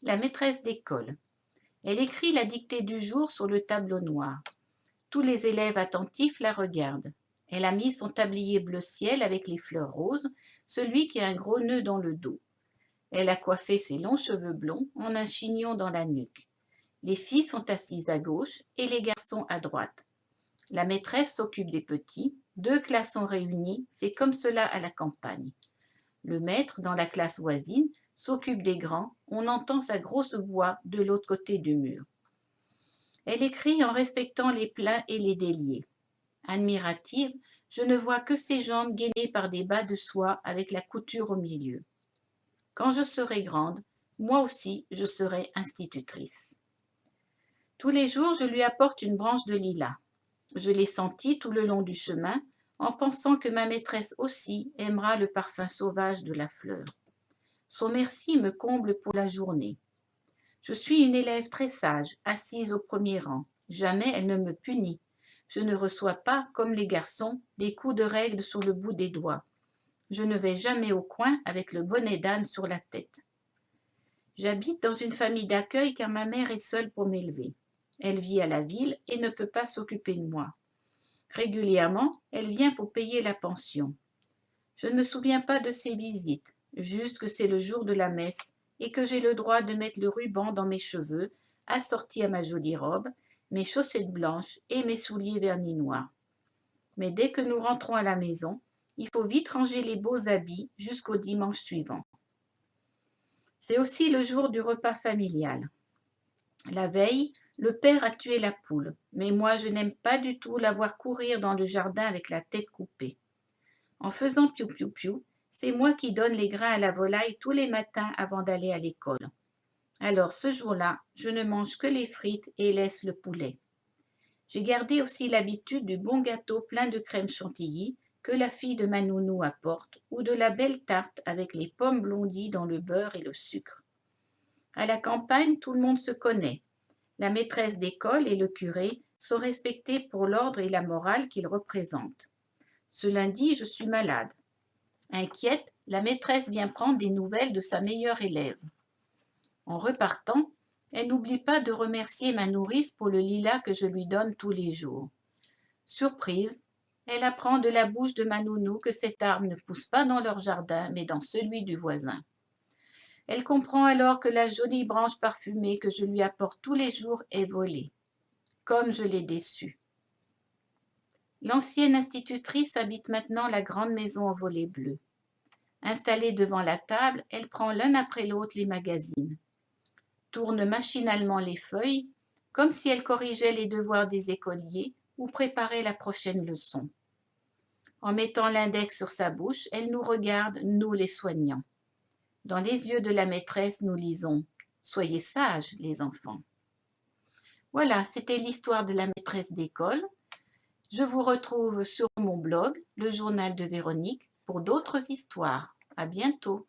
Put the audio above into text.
La maîtresse d'école. Elle écrit la dictée du jour sur le tableau noir. Tous les élèves attentifs la regardent. Elle a mis son tablier bleu ciel avec les fleurs roses, celui qui a un gros nœud dans le dos. Elle a coiffé ses longs cheveux blonds en un chignon dans la nuque. Les filles sont assises à gauche et les garçons à droite. La maîtresse s'occupe des petits. 2 classes sont réunies, c'est comme cela à la campagne. Le maître, dans la classe voisine, s'occupe des grands. On entend sa grosse voix de l'autre côté du mur. Elle écrit en respectant les pleins et les déliés. Admirative, je ne vois que ses jambes gainées par des bas de soie avec la couture au milieu. Quand je serai grande, moi aussi je serai institutrice. Tous les jours, je lui apporte une branche de lilas. Je l'ai sentie tout le long du chemin, en pensant que ma maîtresse aussi aimera le parfum sauvage de la fleur. Son merci me comble pour la journée. Je suis une élève très sage, assise au premier rang. Jamais elle ne me punit. Je ne reçois pas, comme les garçons, des coups de règle sur le bout des doigts. Je ne vais jamais au coin avec le bonnet d'âne sur la tête. J'habite dans une famille d'accueil car ma mère est seule pour m'élever. Elle vit à la ville et ne peut pas s'occuper de moi. Régulièrement, elle vient pour payer la pension. Je ne me souviens pas de ses visites, juste que c'est le jour de la messe et que j'ai le droit de mettre le ruban dans mes cheveux, assorti à ma jolie robe, mes chaussettes blanches et mes souliers vernis noirs. Mais dès que nous rentrons à la maison, il faut vite ranger les beaux habits jusqu'au dimanche suivant. C'est aussi le jour du repas familial. La veille, le père a tué la poule, mais moi je n'aime pas du tout la voir courir dans le jardin avec la tête coupée. En faisant piou-piou-piou, c'est moi qui donne les grains à la volaille tous les matins avant d'aller à l'école. Alors ce jour-là, je ne mange que les frites et laisse le poulet. J'ai gardé aussi l'habitude du bon gâteau plein de crème chantilly que la fille de ma nounou apporte, ou de la belle tarte avec les pommes blondies dans le beurre et le sucre. À la campagne, tout le monde se connaît. La maîtresse d'école et le curé sont respectés pour l'ordre et la morale qu'ils représentent. Ce lundi, je suis malade. Inquiète, la maîtresse vient prendre des nouvelles de sa meilleure élève. En repartant, elle n'oublie pas de remercier ma nourrice pour le lilas que je lui donne tous les jours. Surprise, elle apprend de la bouche de ma nounou que cet arbre ne pousse pas dans leur jardin, mais dans celui du voisin. Elle comprend alors que la jolie branche parfumée que je lui apporte tous les jours est volée. Comme je l'ai déçue. L'ancienne institutrice habite maintenant la grande maison aux volets bleus. Installée devant la table, elle prend l'un après l'autre les magazines, tourne machinalement les feuilles, comme si elle corrigeait les devoirs des écoliers ou préparait la prochaine leçon. En mettant l'index sur sa bouche, elle nous regarde, nous les soignants. Dans les yeux de la maîtresse, nous lisons « Soyez sages, les enfants ». Voilà, c'était l'histoire de la maîtresse d'école. Je vous retrouve sur mon blog, le journal de Véronique, pour d'autres histoires. À bientôt.